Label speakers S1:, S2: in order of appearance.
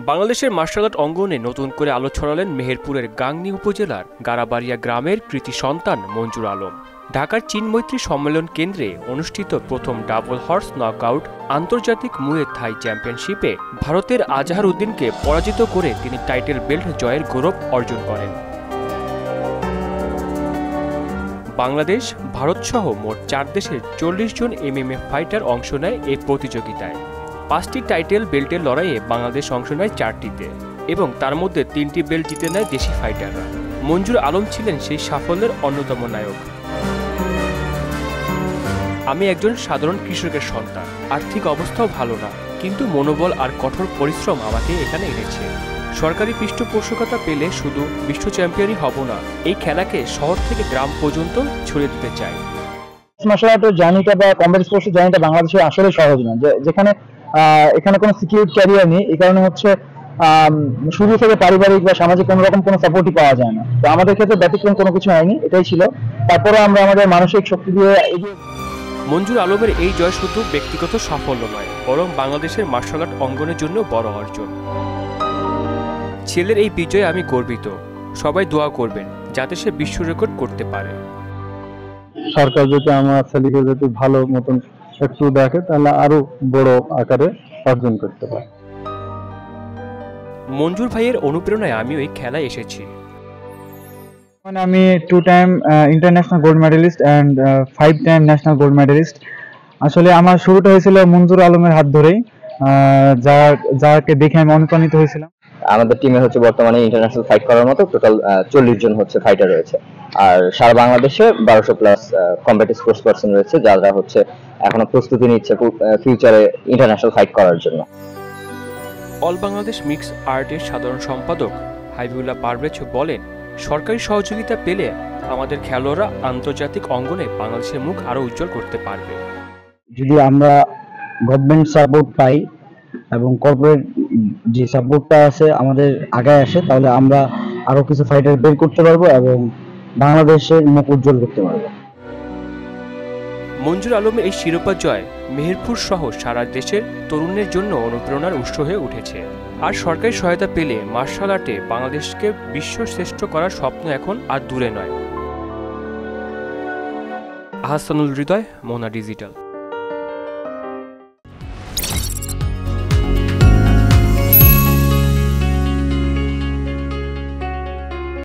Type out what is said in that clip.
S1: বাংলাদেশের martial art অঙ্গনে নতুন করে আলো ছড়ালেন মেহেরপুরের গাংনী উপজেলার গারাবাড়িয়া গ্রামের কৃতি সন্তান মঞ্জুর আলম। ঢাকার চীন-মৈত্রী সম্মেলন কেন্দ্রে অনুষ্ঠিত প্রথম ডাবল হর্স নকআউট আন্তর্জাতিক মুয়ে থাই চ্যাম্পিয়নশিপে ভারতের আজহার উদ্দিনকে পরাজিত করে তিনি টাইটেল বেল্ট জয়ের গৌরব অর্জন করেন। বাংলাদেশ, ভারতসহ মোট 4 দেশের 40 জন MMA ফাইটার অংশ নেয় এই প্রতিযোগিতায়। 5টি টাইটেল বেল্টের লড়াইয়ে বাংলাদেশ অংশ নেয় 4টিতে এবং তার মধ্যে 3টি বেল্ট জিতে নেয় দেশি ফাইটাররা। মঞ্জুর আলম ছিলেন সেই সাফল্যের অন্যতম নায়ক। আমি একজন সাধারণ কৃষকের সন্তান, আর্থিক অবস্থাও ভালো না, কিন্তু মনোবল আর কঠোর পরিশ্রম আমাকে এখানে এনেছে। সরকারি পৃষ্ঠপোষকতা পেলে শুধু বিশ্ব চ্যাম্পিয়নই হব না, এই খেলাকে শহর থেকে গ্রাম পর্যন্ত ছড়িয়ে দিতে চাই।
S2: মার্শাল আর্টের জার্নিটা বা কমব্যাট স্পোর্টসের জার্নিটা বাংলাদেশে আসলে সহজ না, যেখানে এখানে কোনো সিকিউর ক্যারিয়ার নেই। এই কারণে হচ্ছে শুরু থেকে পারিবারিক বা সামাজিক কোনো রকম কোনো সাপোর্টই পাওয়া যায় না। তো আমাদের ক্ষেত্রে ব্যতিক্রম কোনো কিছু হয়নি, এটাই ছিল। তারপরে আমরা আমাদের মানসিক শক্তি দিয়ে এগিয়ে।
S1: মঞ্জুর আলমের এই জয় শুধু ব্যক্তিগত সাফল্য নয়, বরং বাংলাদেশের মার্শাল আর্ট অঙ্গনের জন্য বড় অর্জন। ছেলের এই বিজয়ে আমি গর্বিত। সবাই দোয়া করবেন যাতে সে বিশ্ব রেকর্ড করতে পারে।
S2: সরকার যদি আমার ছেলেকে যদি ভালো মতন একটু দেখে তাহলে আরো বড় আকারে অর্জন করতে পারে।
S1: মঞ্জুর ভাইয়ের অনুপ্রেরণায় আমি ওই খেলায় এসেছি।
S2: আমি 2 time international gold medallist and 5 time national gold medallist. আসলে আমার শুরুটা হয়েছিল মঞ্জুর আলমের হাত ধরেই, যাকে দেখে আমি অনুপ্রাণিত হয়েছিলাম।
S3: আমাদের টিমে হচ্ছে বর্তমানে ইন্টারন্যাশনাল ফাইট করার মতো টোটাল 40 জন হচ্ছে ফাইটার রয়েছে, আর সারা বাংলাদেশে 1200 প্লাস কমব্যাট স্পোর্টস পারসন রয়েছে, যারা হচ্ছে এখনো প্রস্তুতি নিচ্ছে ফিউচারে ইন্টারন্যাশনাল ফাইট করার জন্য।
S1: অল বাংলাদেশ মিক্স আর্টের সাধারণ সম্পাদক হাবিবুল্লাহ পারভেজ বলেন, সরকারি সহযোগিতা পেলে আমাদের খেলোয়াড়রা আন্তর্জাতিক অঙ্গনে বাংলাদেশের মুখ আরো উজ্জ্বল করতে পারবে।
S2: যদি আমরা গভর্নমেন্ট সাপোর্ট পাই এবং কর্পোরেট যে সাপোর্টটা আছে আমাদের আগায় আসে, তাহলে আমরা আরো কিছু ফাইটার বের করতে পারবো এবং বাংলাদেশের মুখ উজ্জ্বল করতে পারবো।
S1: মঞ্জুর আলমের এই শিরোপা জয় মেহেরপুর সহ সারা দেশের তরুণের জন্য অনুপ্রেরণার উৎস হয়ে উঠেছে। আর সরকারি সহায়তা পেলে মার্শাল আর্টে বাংলাদেশকে বিশ্ব শ্রেষ্ঠ করার স্বপ্ন এখন আর দূরে নয়। আহসানুল হৃদয়, মোনা ডিজিটাল।